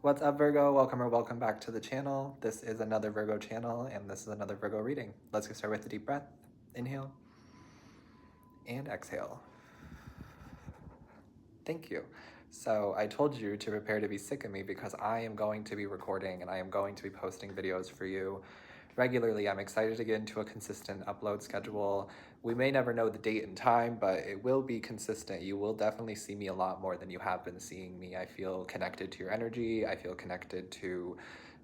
What's up, Virgo? Welcome or welcome back to the channel. This is another Virgo channel, and this is another Virgo reading. Let's get started with a deep breath. Inhale and exhale. Thank you. So I told you to prepare to be sick of me because I am going to be recording and I am going to be posting videos for you regularly. I'm excited to get into a consistent upload schedule. We may never know the date and time, but it will be consistent. You will definitely see me a lot more than you have been seeing me. I feel connected to your energy. I feel connected to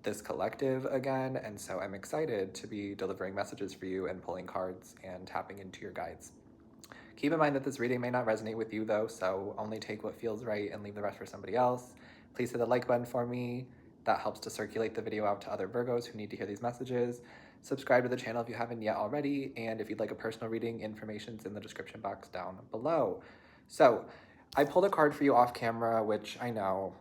this collective again. And so I'm excited to be delivering messages for you and pulling cards and tapping into your guides. Keep in mind that this reading may not resonate with you though, so only take what feels right and leave the rest for somebody else. Please hit the like button for me. That helps to circulate the video out to other Virgos who need to hear these messages. Subscribe to the channel if you haven't yet already, and if you'd like a personal reading, information's in the description box down below. So, I pulled a card for you off camera, which I know.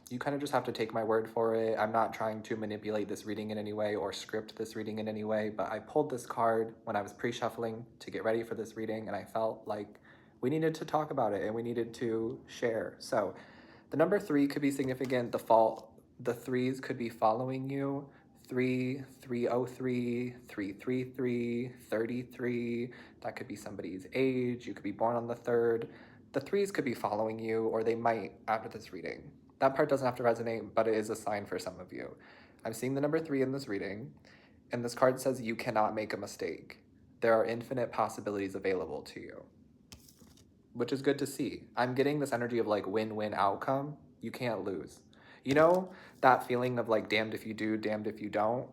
You kind of just have to take my word for it. I'm not trying to manipulate this reading in any way or script this reading in any way, but I pulled this card when I was pre-shuffling to get ready for this reading, and I felt like we needed to talk about it and we needed to share. So, the number 3 could be significant. The threes could be following you. 303, 333, 33. That could be somebody's age. You could be born on the 3rd. The threes could be following you, or they might after this reading. That part doesn't have to resonate, but it is a sign for some of you. I'm seeing the number 3 in this reading, and this card says you cannot make a mistake. There are infinite possibilities available to you, which is good to see. I'm getting this energy of like win-win outcome. You can't lose. You know that feeling of like damned if you do, damned if you don't?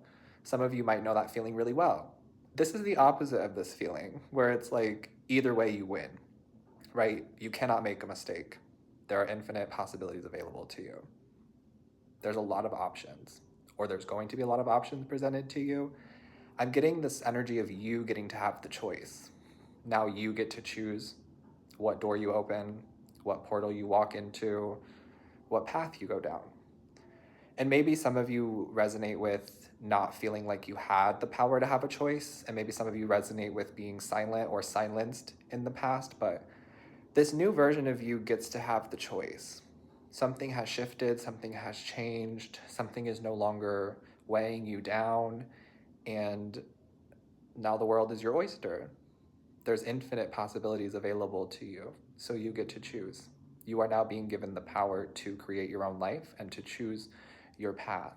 Some of you might know that feeling really well. This is the opposite of this feeling, where it's like either way you win, right? You cannot make a mistake. There are infinite possibilities available to you. There's a lot of options, or there's going to be a lot of options presented to you. I'm getting this energy of you getting to have the choice. Now you get to choose what door you open, what portal you walk into, what path you go down. And maybe some of you resonate with not feeling like you had the power to have a choice, and maybe some of you resonate with being silent or silenced in the past, but this new version of you gets to have the choice. Something has shifted, something has changed, something is no longer weighing you down, and now the world is your oyster. There's infinite possibilities available to you, so you get to choose. You are now being given the power to create your own life and to choose your path.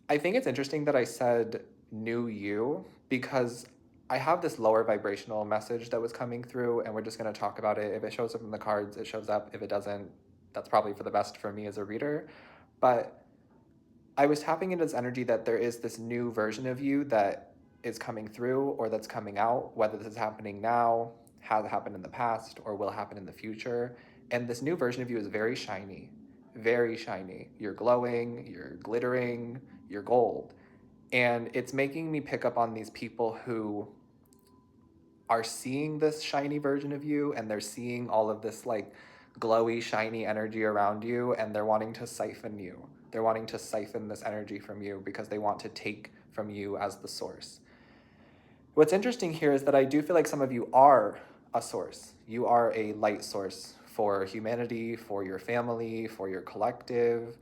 I think it's interesting that I said new you because I have this lower vibrational message that was coming through, and we're just going to talk about it. If it shows up in the cards, it shows up. If it doesn't, that's probably for the best for me as a reader. But I was tapping into this energy that there is this new version of you that is coming through or that's coming out, whether this is happening now, has happened in the past, or will happen in the future. And this new version of you is very shiny, very shiny. You're glowing, you're glittering, you're gold. And it's making me pick up on these people who are seeing this shiny version of you, and they're seeing all of this like glowy, shiny energy around you, and they're wanting to siphon you. They're wanting to siphon this energy from you because they want to take from you as the source. What's interesting here is that I do feel like some of you are a source. You are a light source for humanity, for your family, for your collective,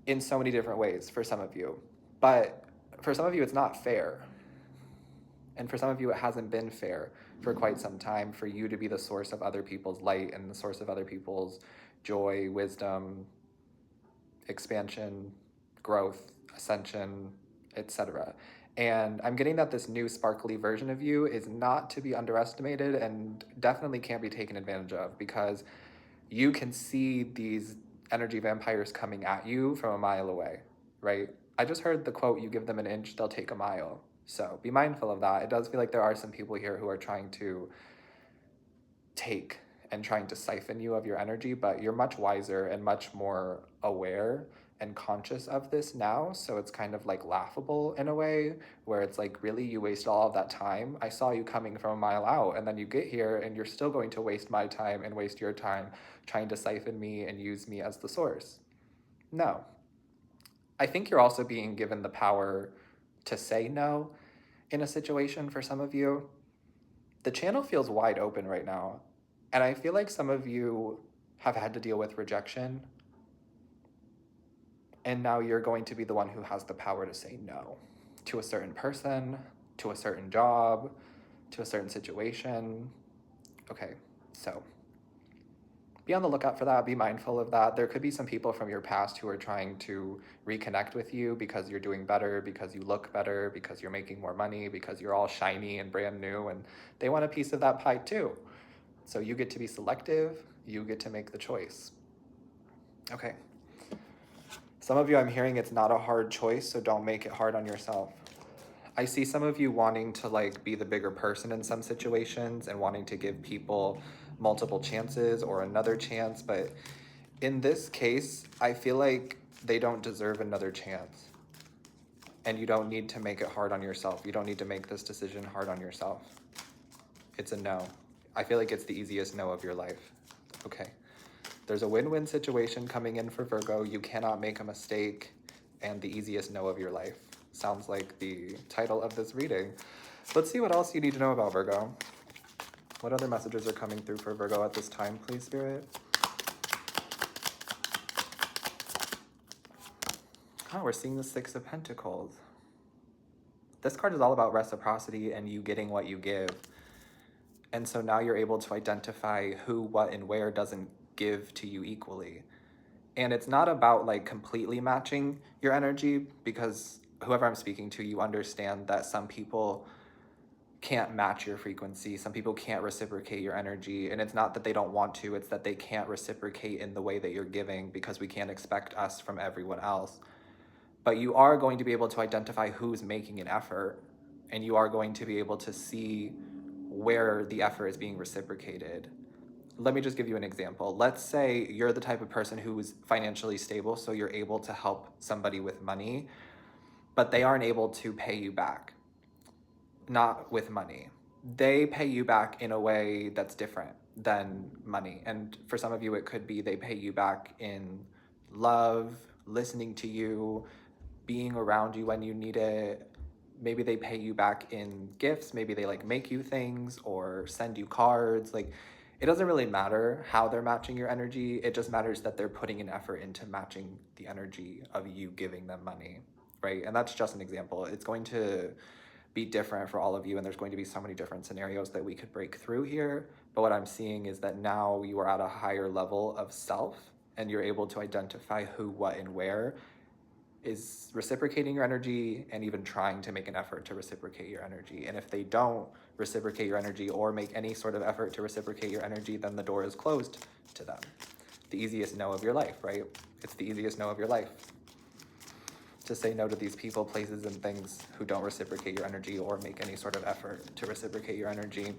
in so many different ways for some of you. But for some of you, it's not fair. And for some of you, it hasn't been fair for quite some time for you to be the source of other people's light and the source of other people's joy, wisdom, expansion, growth, ascension, etc. And I'm getting that this new sparkly version of you is not to be underestimated and definitely can't be taken advantage of, because you can see these energy vampires coming at you from a mile away, right? I just heard the quote, you give them an inch, they'll take a mile. So be mindful of that. It does feel like there are some people here who are trying to take and trying to siphon you of your energy, but you're much wiser and much more aware and conscious of this now. So it's kind of like laughable in a way, where it's like, really, you wasted all of that time? I saw you coming from a mile out, and then you get here and you're still going to waste my time and waste your time trying to siphon me and use me as the source. No. I think you're also being given the power to say no in a situation for some of you. The channel feels wide open right now, and I feel like some of you have had to deal with rejection. And now you're going to be the one who has the power to say no to a certain person, to a certain job, to a certain situation. Okay, so be on the lookout for that. Be mindful of that. There could be some people from your past who are trying to reconnect with you because you're doing better, because you look better, because you're making more money, because you're all shiny and brand new, and they want a piece of that pie too. So you get to be selective. You get to make the choice. Okay. Some of you, I'm hearing it's not a hard choice, so don't make it hard on yourself. I see some of you wanting to like be the bigger person in some situations and wanting to give people multiple chances or another chance, but in this case, I feel like they don't deserve another chance. And you don't need to make it hard on yourself. You don't need to make this decision hard on yourself. It's a no. I feel like it's the easiest no of your life. Okay. There's a win-win situation coming in for Virgo. You cannot make a mistake, and the easiest no of your life. Sounds like the title of this reading. Let's see what else you need to know about Virgo. What other messages are coming through for Virgo at this time, please, Spirit? Oh, we're seeing the Six of Pentacles. This card is all about reciprocity and you getting what you give. And so now you're able to identify who, what, and where doesn't give to you equally. And it's not about like completely matching your energy, because whoever I'm speaking to, you understand that some people can't match your frequency. Some people can't reciprocate your energy. And it's not that they don't want to, it's that they can't reciprocate in the way that you're giving, because we can't expect us from everyone else. But you are going to be able to identify who's making an effort, and you are going to be able to see where the effort is being reciprocated. Let me just give you an example. Let's say you're the type of person who is financially stable, so you're able to help somebody with money, but they aren't able to pay you back. Not with money. They pay you back in a way that's different than money. And for some of you, it could be they pay you back in love, listening to you, being around you when you need it. Maybe they pay you back in gifts. Maybe they like make you things or send you cards. Like, it doesn't really matter how they're matching your energy. It just matters that they're putting an effort into matching the energy of you giving them money, right? And that's just an example. It's going to be different for all of you, and there's going to be so many different scenarios that we could break through here. But what I'm seeing is that now you are at a higher level of self, and you're able to identify who, what, and where is reciprocating your energy, and even trying to make an effort to reciprocate your energy. And if they don't reciprocate your energy or make any sort of effort to reciprocate your energy, then the door is closed to them. The easiest no of your life, right? It's the easiest no of your life. To say no to these people, places, and things who don't reciprocate your energy or make any sort of effort to reciprocate your energy.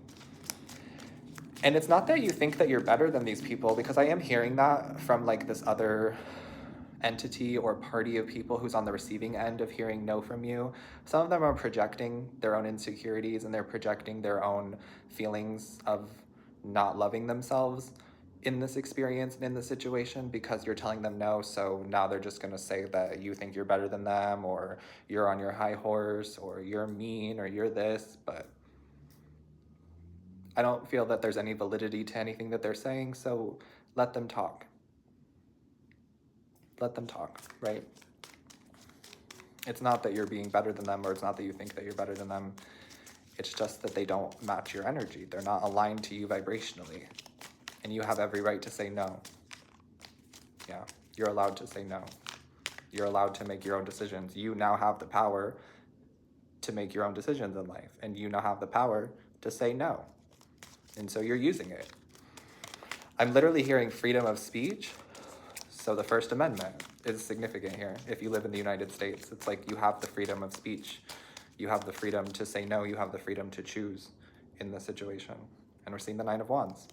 And it's not that you think that you're better than these people, because I am hearing that from like this other entity or party of people who's on the receiving end of hearing no from you. Some of them are projecting their own insecurities, and they're projecting their own feelings of not loving themselves in this experience and in this situation, because you're telling them no. So now they're just going to say that you think you're better than them, or you're on your high horse, or you're mean, or you're this. But I don't feel that there's any validity to anything that they're saying, so let them talk. Let them talk, right? It's not that you're being better than them, or it's not that you think that you're better than them. It's just that they don't match your energy. They're not aligned to you vibrationally. And you have every right to say no. Yeah, you're allowed to say no. You're allowed to make your own decisions. You now have the power to make your own decisions in life. And you now have the power to say no. And so you're using it. I'm literally hearing freedom of speech. So the First Amendment is significant here. If you live in the United States, it's like you have the freedom of speech. You have the freedom to say no. You have the freedom to choose in this situation. And we're seeing the Nine of Wands.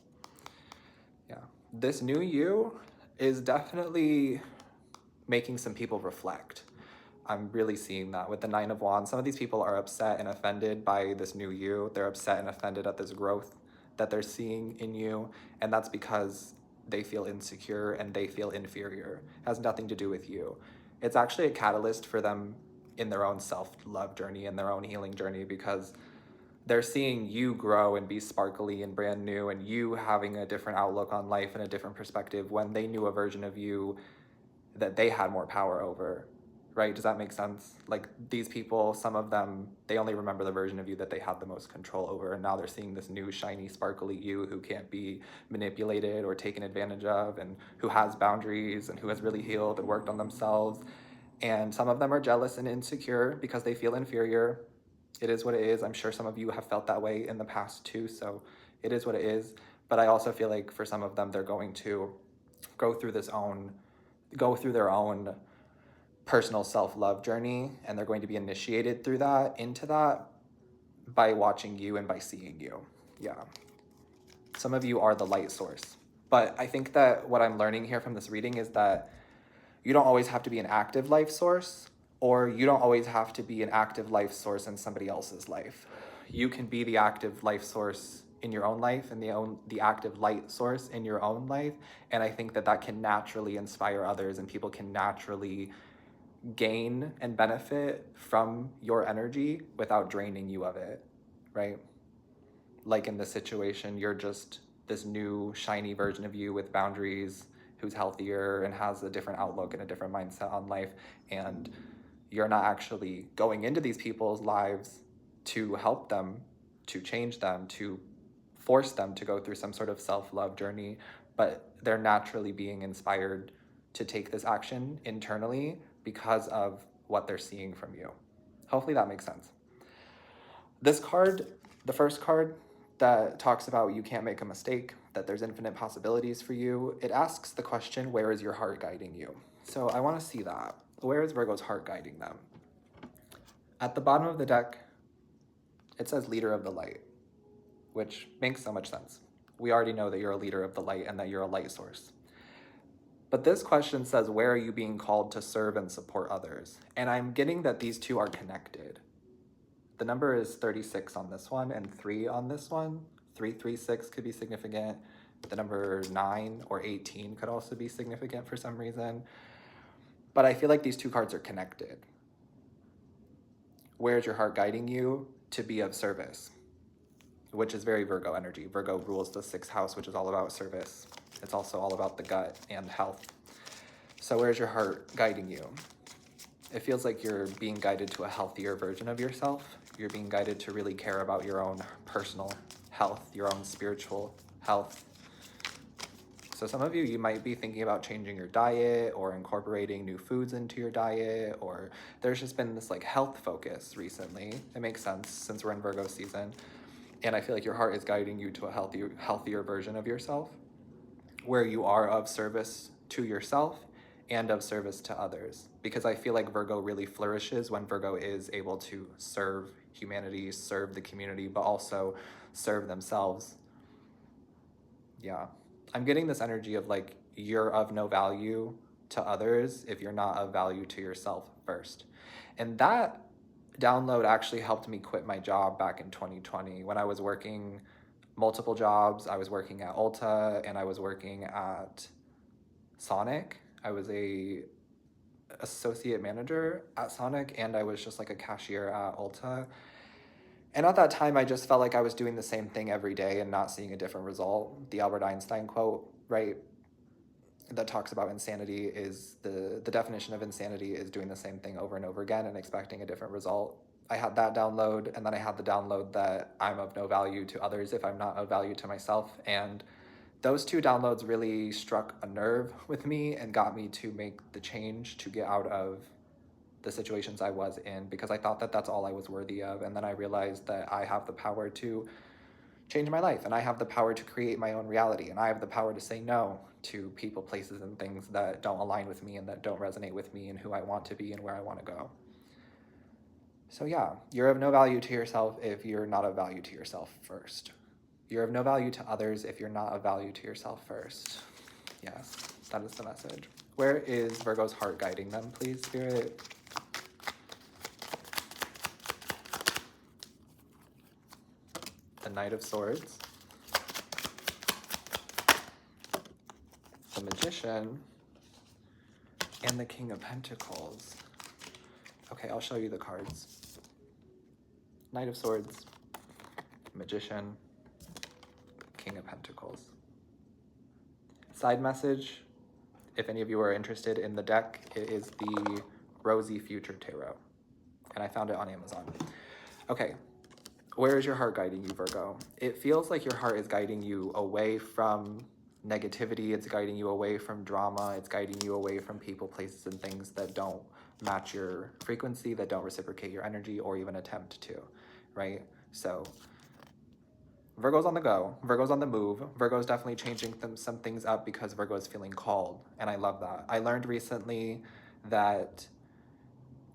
Yeah. This new you is definitely making some people reflect. I'm really seeing that with the Nine of Wands. Some of these people are upset and offended by this new you. They're upset and offended at this growth that they're seeing in you. And that's because they feel insecure and they feel inferior. It has nothing to do with you. It's actually a catalyst for them in their own self-love journey and their own healing journey, because they're seeing you grow and be sparkly and brand new, and you having a different outlook on life and a different perspective when they knew a version of you that they had more power over, right? Does that make sense? Like these people, some of them, they only remember the version of you that they had the most control over, and now they're seeing this new shiny sparkly you who can't be manipulated or taken advantage of, and who has boundaries and who has really healed and worked on themselves. And some of them are jealous and insecure because they feel inferior. It is what it is. I'm sure some of you have felt that way in the past too, so it is what it is. But I also feel like for some of them, they're going to go through their own personal self-love journey, and they're going to be initiated into that by watching you and by seeing you. Yeah. Some of you are the light source. But I think that what I'm learning here from this reading is that you don't always have to be an active life source, or you don't always have to be an active life source in somebody else's life. You can be the active life source in your own life and the active light source in your own life. And I think that that can naturally inspire others, and people can naturally gain and benefit from your energy without draining you of it, right? Like in this situation, you're just this new shiny version of you with boundaries, who's healthier and has a different outlook and a different mindset on life. And you're not actually going into these people's lives to help them, to change them, to force them to go through some sort of self-love journey, but they're naturally being inspired to take this action internally because of what they're seeing from you. Hopefully that makes sense. This card, the first card that talks about you can't make a mistake, that there's infinite possibilities for you, it asks the question, where is your heart guiding you? So I want to see that. Where is Virgo's heart guiding them? At the bottom of the deck, it says leader of the light, which makes so much sense. We already know that you're a leader of the light and that you're a light source. But this question says, where are you being called to serve and support others? And I'm getting that these two are connected. The number is 36 on this one and 3 on this one. 336 could be significant. The number 9 or 18 could also be significant for some reason. But I feel like these two cards are connected. Where's your heart guiding you? To be of service, which is very Virgo energy. Virgo rules the 6th house, which is all about service. It's also all about the gut and health. So where's your heart guiding you? It feels like you're being guided to a healthier version of yourself. You're being guided to really care about your own personal health, your own spiritual health. So some of you might be thinking about changing your diet or incorporating new foods into your diet, or there's just been this like health focus recently. It makes sense since we're in Virgo season. And I feel like your heart is guiding you to a healthier version of yourself, where you are of service to yourself and of service to others. Because I feel like Virgo really flourishes when Virgo is able to serve humanity, serve the community, but also serve themselves. Yeah. I'm getting this energy of like, you're of no value to others if you're not of value to yourself first. And that download actually helped me quit my job back in 2020 when I was working multiple jobs. I was working at Ulta and I was working at Sonic. I was a associate manager at Sonic, and I was just like a cashier at Ulta. And at that time, I just felt like I was doing the same thing every day and not seeing a different result. The Albert Einstein quote, right, that talks about insanity is the definition of insanity is doing the same thing over and over again and expecting a different result. I had that download, and then I had the download that I'm of no value to others if I'm not of value to myself. And those two downloads really struck a nerve with me and got me to make the change to get out of the situations I was in, because I thought that that's all I was worthy of. And then I realized that I have the power to change my life, and I have the power to create my own reality, and I have the power to say no to people, places, and things that don't align with me and that don't resonate with me and who I want to be and where I want to go. So yeah, you're of no value to yourself if you're not of value to yourself first. You're of no value to others if you're not of value to yourself first. Yes, that is the message. Where is Virgo's heart guiding them, please, Spirit? The Knight of Swords, the Magician, and the King of Pentacles. Okay, I'll show you the cards. Knight of Swords, Magician, King of Pentacles. Side message, If any of you are interested in the deck, it is the Rosy Future Tarot, and I found it on Amazon. Okay, where is your heart guiding you, Virgo? It feels like your heart is guiding you away from negativity. It's guiding you away from drama. It's guiding you away from people, places, and things that don't match your frequency, that don't reciprocate your energy, or even attempt to, right? So Virgo's on the go. Virgo's on the move. Virgo's definitely changing some things up because Virgo is feeling called, and I love that. I learned recently that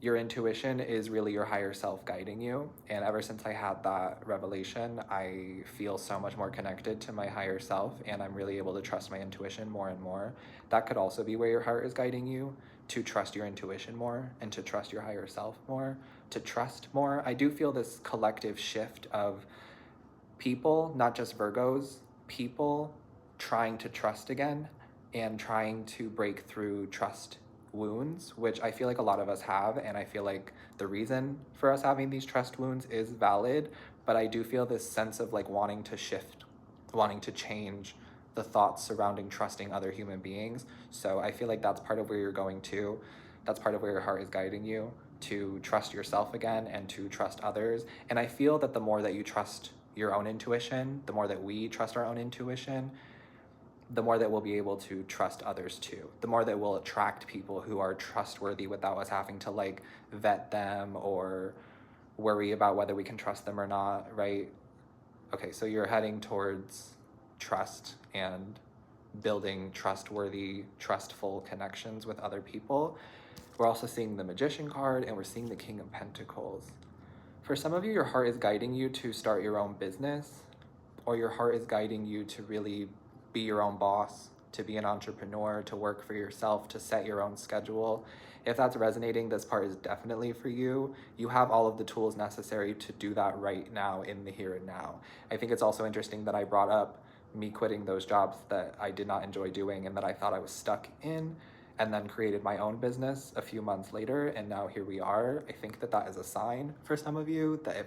your intuition is really your higher self guiding you, and ever since I had that revelation, I feel so much more connected to my higher self, and I'm really able to trust my intuition more and more. That could also be where your heart is guiding you, to trust your intuition more and to trust your higher self more, to trust more. I do feel this collective shift of people, not just Virgos, people trying to trust again and trying to break through trust wounds, which I feel like a lot of us have, and I feel like the reason for us having these trust wounds is valid, but I do feel this sense of like wanting to shift, wanting to change the thoughts surrounding trusting other human beings. So I feel like that's part of where you're going to. That's part of where your heart is guiding you, to trust yourself again and to trust others. And I feel that the more that you trust your own intuition, the more that we trust our own intuition, the more that we'll be able to trust others too. The more that we'll attract people who are trustworthy without us having to like vet them or worry about whether we can trust them or not, right? Okay, so you're heading towards trust and building trustworthy, trustful connections with other people. We're also seeing the Magician card, and we're seeing the King of Pentacles. For some of you, your heart is guiding you to start your own business, or your heart is guiding you to really be your own boss, to be an entrepreneur, to work for yourself, to set your own schedule. If that's resonating, this part is definitely for you. You have all of the tools necessary to do that right now in the here and now. I think it's also interesting that I brought up me quitting those jobs that I did not enjoy doing and that I thought I was stuck in, and then created my own business a few months later, and now here we are. I think that that is a sign for some of you that if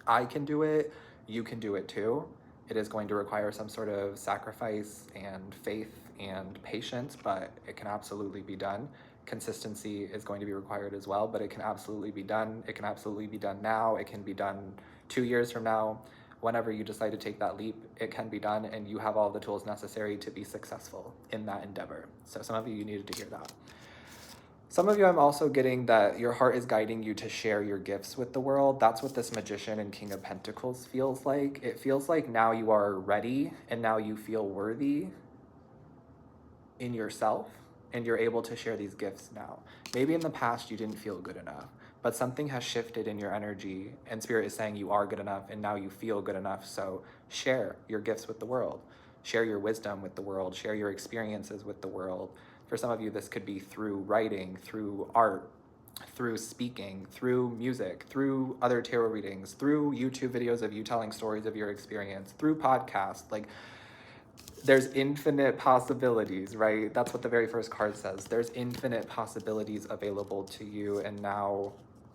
I can do it, you can do it too. It is going to require some sort of sacrifice and faith and patience, but it can absolutely be done. Consistency is going to be required as well, but it can absolutely be done. It can absolutely be done now. It can be done 2 years from now. Whenever you decide to take that leap, it can be done, and you have all the tools necessary to be successful in that endeavor. So some of you needed to hear that. Some of you, I'm also getting that your heart is guiding you to share your gifts with the world. That's what this Magician and King of Pentacles feels like. It feels like now you are ready and now you feel worthy in yourself, and you're able to share these gifts now. Maybe in the past you didn't feel good enough, but something has shifted in your energy, and Spirit is saying you are good enough and now you feel good enough. So share your gifts with the world. Share your wisdom with the world. Share your experiences with the world. For some of you, this could be through writing, through art, through speaking, through music, through other tarot readings, through YouTube videos of you telling stories of your experience, through podcasts. Like, there's infinite possibilities, right? That's what the very first card says. There's infinite possibilities available to you, and now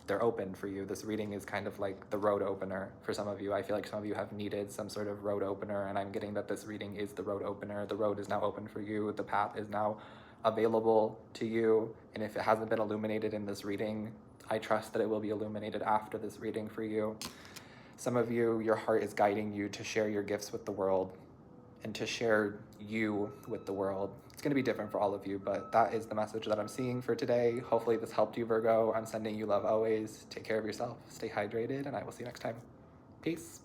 they're open for you. This reading is kind of like the road opener for some of you. I feel like some of you have needed some sort of road opener, and I'm getting that this reading is the road opener. The road is now open for you. The path is now available to you, and if it hasn't been illuminated in this reading, I trust that it will be illuminated after this reading for you. Some of you, your heart is guiding you to share your gifts with the world and to share you with the world. It's going to be different for all of you, but that is the message that I'm seeing for today. Hopefully this helped you, Virgo. I'm sending you love always. Take care of yourself, stay hydrated, and I will see you next time. Peace.